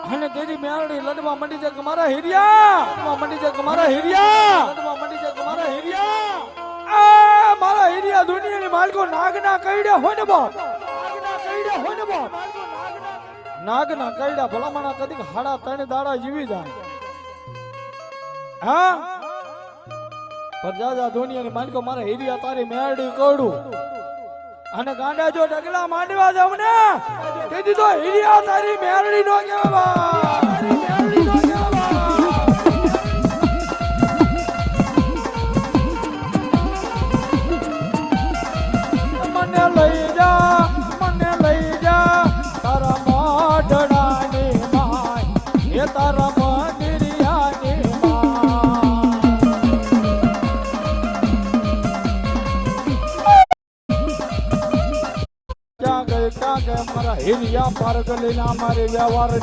અને તેરી મેળડી લડવા મંડી છે કે મારા હીરિયા લડવા મંડી છે કે મારા હીરિયા લડવા મંડી છે કે મારા હીરિયા આ મારા હીરિયા દુનિયાની માલકો નાગના કઈડે હોય ને બાપ નાગના કઈડે હોય ને બાપ નાગના કઈડા ભલામણા કદી હાડા ત્રણ દાડા જીવી જાય હા પર જાજા દુનિયાની માલકો મારા હીરિયા તારી મેળડી કડું અને ગાંડા જો ડગલા માંડવા જાવ ને તેથી તો હીરિયા તારી મેરડી નો કહેવા તારી મેરડી નો કહેવા મને લઈ જા તારા મોઢડાની માય એ તારા મંદિરિયાની ક્યાં ગયા મારા હીરિયા પારગલીના મારે વ્યવહાર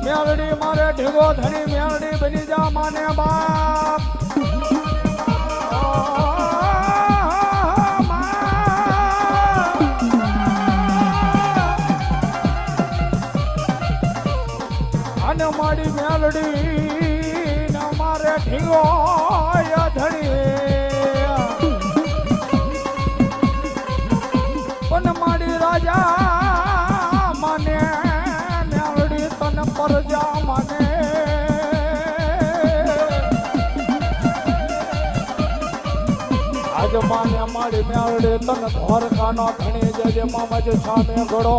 મેળડી મારે ઢીગો ધણી મેળડી બની જા માને બાપ અને મારી મેળડી ને મારે ઢીગો ધણી પણ મારી રાજા માને મેળડી તને પરજા માને આજ માને મારી મેળડી તને ધોરકાનો ધણી જજે મામા જ સામે ગળો